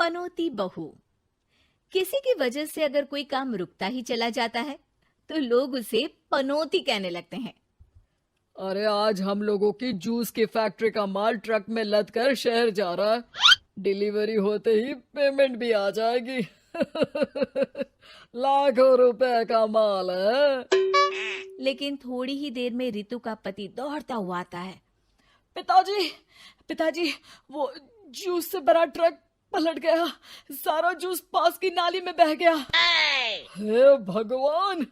पनौती बहू। किसी की वजह से अगर कोई काम रुकता ही चला जाता है तो लोग उसे पनौती कहने लगते हैं। अरे आज हम लोगों की जूस की फैक्ट्री का माल ट्रक में लद कर शहर जा रहा है। डिलीवरी होते ही पेमेंट भी आ जाएगी। लाखों रुपए का माल है। लेकिन थोड़ी ही देर में रितु का पति दौड़ता हुआ आता है। पिताजी, पिताजी, वो जूस से भरा ट्रक पलट गया। सारा जूस पास की नाली में बह गया। हे भगवान,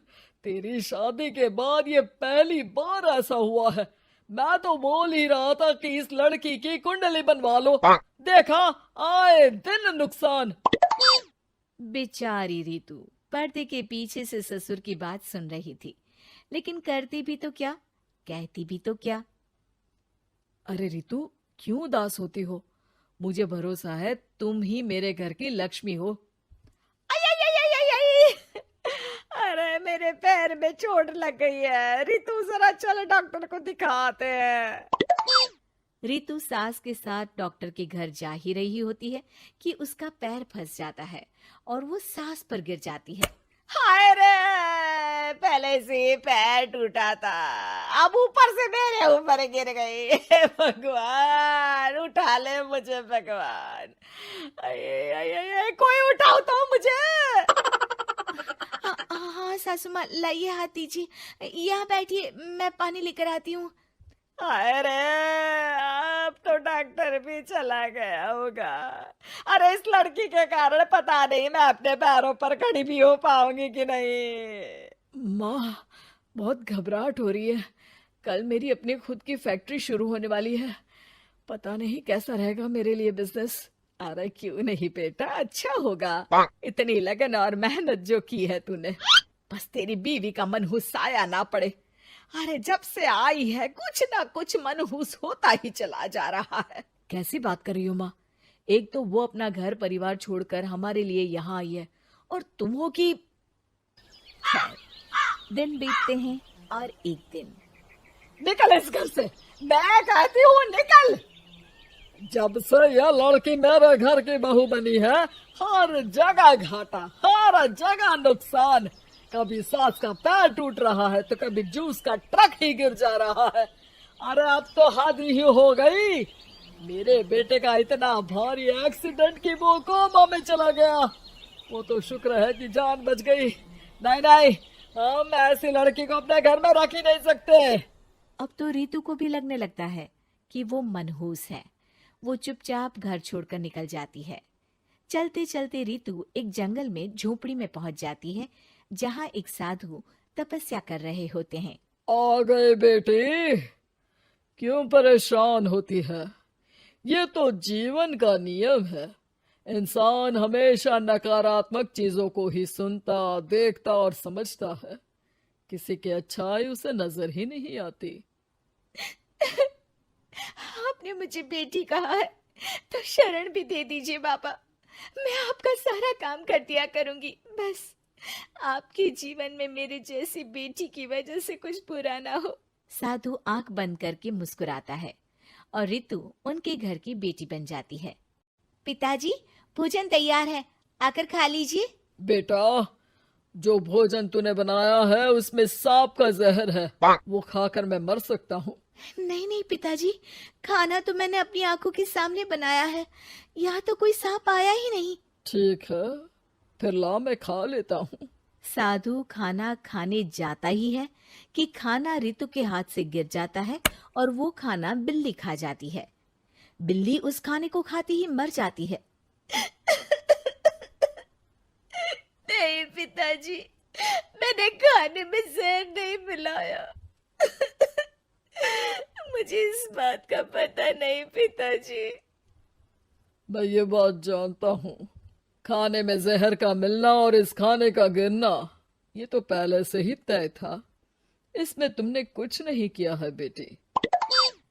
तेरी शादी के बाद ये पहली बार ऐसा हुआ है। मैं तो बोल ही रहा था कि इस लड़की की कुंडली बनवा लो। देखा, आए दिन नुकसान। बेचारी रितु पर्दे के पीछे से ससुर की बात सुन रही थी, लेकिन करती भी तो क्या, कहती भी तो क्या। अरे रितु, क्यों उदास होती हो? मुझे भरोसा है तुम ही मेरे घर की लक्ष्मी हो। आई आई आई आई आई आई! अरे मेरे पैर में चोट लग गई है रितु, जरा चल डॉक्टर को दिखाते हैं। रितु सास के साथ डॉक्टर के घर जा ही रही होती है कि उसका पैर फंस जाता है और वो सास पर गिर जाती है। हाय रे, पहले से पैर टूटा था, अब ऊपर से मेरे ऊपर गिर गई। हे भगवान, उठा ले मुझे भगवान। आये, आये, आये, कोई उठाओ तो मुझे। हाँ सासू माँ, लाइए हाथ दीजिए, यहाँ बैठिए, मैं पानी लेकर आती हूँ। अरे अब तो डॉक्टर भी चला गया होगा। अरे इस लड़की के कारण पता नहीं मैं अपने पैरों पर खड़ी भी हो पाऊंगी कि नहीं। माँ, बहुत घबराहट हो रही है। कल मेरी अपनी खुद की फैक्ट्री शुरू होने वाली है। पता नहीं कैसा रहेगा मेरे लिए बिजनेस। अरे क्यों नहीं बेटा, अच्छा होगा। इतनी लगन और मेहनत जो की है तूने, बस तेरी बीवी का मनहूस साया ना पड़े। अरे जब से आई है कुछ ना कुछ मनहूस होता ही चला जा रहा है। कैसी बात कर रही हो माँ? एक तो वो अपना घर परिवार छोड़कर हमारे लिए यहाँ आई है, और तुम हो कि। दिन बीतते हैं और एक दिन। निकल इस घर से, मैं कहती हूँ निकल। जब से यह लड़की मेरे घर की बहू बनी है, हर जगह घाटा, हर जगह नुकसान। कभी सास का पैर टूट रहा है तो कभी जूस का ट्रक ही गिर जा रहा है। अरे अब तो हद ही हो गई। मेरे बेटे का इतना भारी एक्सीडेंट कि वो कोमा में चला गया। वो तो शुक्र है कि जान बच गई। नहीं नहीं, हम ऐसी लड़की को अपने घर में रख ही नहीं सकते। अब तो रितु को भी लगने लगता है कि वो मनहूस है। वो चुपचाप घर छोड़कर निकल जाती है। चलते चलते रितु एक जंगल में झोपड़ी में पहुंच जाती है, जहां एक साधु तपस्या कर रहे होते हैं। आ गए बेटी, क्यों परेशान होती है? ये तो जीवन का नियम है। इंसान हमेशा नकारात्मक चीजों को ही सुनता, देखता और समझता है। किसी की अच्छाई उसे नजर ही नहीं आती। आपने मुझे बेटी कहा है तो शरण भी दे दीजिए बाबा। मैं आपका सारा काम कर दिया करूंगी, बस आपके जीवन में मेरे जैसी बेटी की वजह से कुछ बुरा ना हो। साधु आंख बंद करके मुस्कुराता है और रितु उनके घर की बेटी बन जाती है। पिताजी, भोजन तैयार है, आकर खा लीजिए। बेटा, जो भोजन तूने बनाया है उसमें सांप का जहर है, वो खाकर मैं मर सकता हूँ। नहीं नहीं पिताजी, खाना तो मैंने अपनी आंखों के सामने बनाया है, यहाँ तो कोई सांप आया ही नहीं। ठीक है, फिर ला मैं खा लेता हूँ। साधु खाना खाने जाता ही है कि खाना रितु के हाथ से गिर जाता है और वो खाना बिल्ली खा जाती है। बिल्ली उस खाने को खाती ही मर जाती है। नहीं पिताजी, मैंने खाने में जहर नहीं मिलाया। मुझे इस बात का पता नहीं पिताजी। मैं ये बात जानता हूँ। खाने में जहर का मिलना और इस खाने का गिरना, ये तो पहले से ही तय था। इसमें तुमने कुछ नहीं किया है बेटी।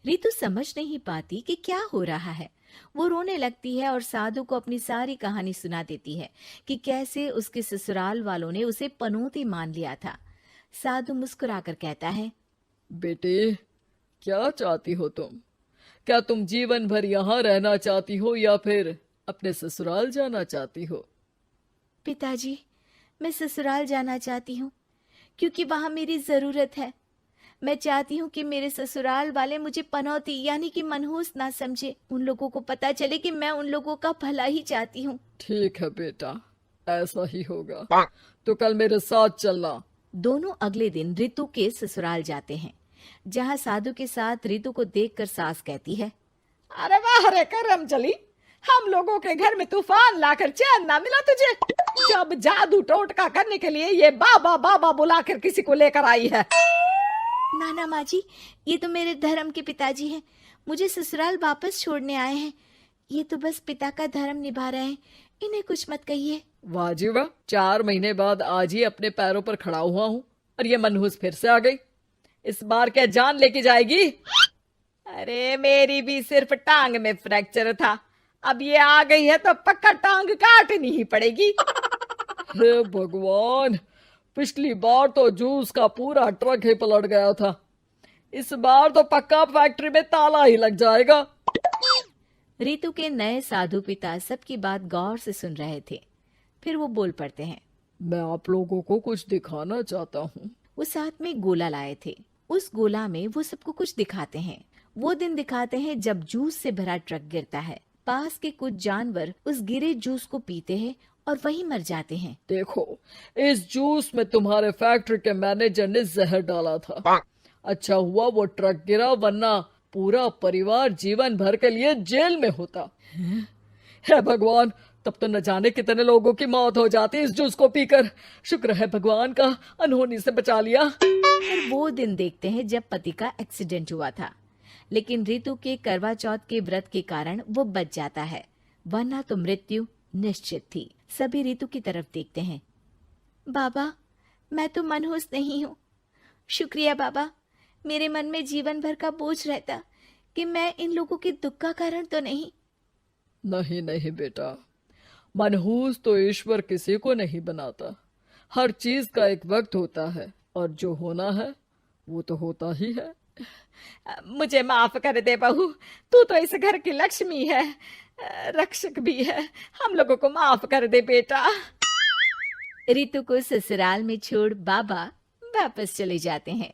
रितु समझ नहीं पाती कि क्या हो रहा है। वो रोने लगती है और साधु को अपनी सारी कहानी सुना देती है कि कैसे उसके ससुराल वालों ने उसे पनौती मान लिया था। साधु मुस्कुराकर कहता है, बेटी, क्या चाहती हो तुम? क्या तुम जीवन भर यहाँ रहना चाहती हो या फिर अपने ससुराल जाना चाहती हो? पिताजी, मैं ससुराल जाना चाहती हूँ क्योंकि वहां मेरी जरूरत है। मैं चाहती हूँ कि मेरे ससुराल वाले मुझे पनौती यानी कि मनहूस ना समझे। उन लोगों को पता चले कि मैं उन लोगों का भला ही चाहती हूँ। ठीक है बेटा, ऐसा ही होगा। तो कल मेरे साथ चलना। दोनों अगले दिन रितु के ससुराल जाते हैं, जहाँ साधु के साथ रितु को देखकर सास कहती है, अरे वाह रे करम चली, हम लोगों के घर में तूफान लाकर चैन ना मिला तुझे। जब जादू टोटका करने के लिए ये बाबा बाबा बुलाकर किसी को लेकर आई है। नाना माँ जी, ये तो मेरे धर्म के पिताजी हैं। मुझे ससुराल वापस छोड़ने आए हैं। ये तो बस पिता का धर्म निभा रहे हैं, इन्हें कुछ मत कहिए। वाह जी वाह, 4 महीने बाद आज ही अपने पैरों पर खड़ा हुआ हूँ और ये मनहूस फिर से आ गई। इस बार क्या जान लेके जाएगी? अरे मेरी भी सिर्फ टांग में फ्रैक्चर था, अब ये आ गई है तो पक्का टांग काटनी ही पड़ेगी। हे भगवान, पिछली बार तो जूस का पूरा ट्रक ही पलट गया था, इस बार तो पक्का फैक्ट्री में ताला ही लग जाएगा। रितु के नए साधु पिता सबकी बात गौर से सुन रहे थे। फिर वो बोल पड़ते हैं, मैं आप लोगों को कुछ दिखाना चाहता हूँ। वो साथ में गोला लाए थे। उस गोला में वो सबको कुछ दिखाते हैं। वो दिन दिखाते हैं जब जूस से भरा ट्रक गिरता है। पास के कुछ जानवर उस गिरे जूस को पीते हैं और वहीं मर जाते हैं। देखो, इस जूस में तुम्हारे फैक्ट्री के मैनेजर ने जहर डाला था। अच्छा हुआ वो ट्रक गिरा, वरना पूरा परिवार जीवन भर के लिए जेल में होता। हे भगवान, तब तो न जाने कितने लोगों की मौत हो जाती इस जूस को पीकर। शुक्र है भगवान का, अनहोनी से बचा लिया। फिर वो दिन देखते हैं जब पति का एक्सीडेंट हुआ था, लेकिन रितु के करवा चौथ के व्रत के कारण वो बच जाता है, वरना तो मृत्यु निश्चित थी। सभी रितु की तरफ देखते हैं। बाबा, मैं तो मनहूस नहीं हूँ। शुक्रिया बाबा, मेरे मन में जीवन भर का बोझ रहता कि मैं इन लोगों के दुख का कारण तो नहीं। नहीं नहीं बेटा, मनहूस तो ईश्वर किसी को नहीं बनाता। हर चीज का एक वक्त होता है और जो होना है वो तो होता ही है। मुझे माफ कर दे बहू, तू तो इस घर की लक्ष्मी है, रक्षक भी है। हम लोगों को माफ कर दे बेटा। रितु को ससुराल में छोड़ बाबा वापस चले जाते हैं।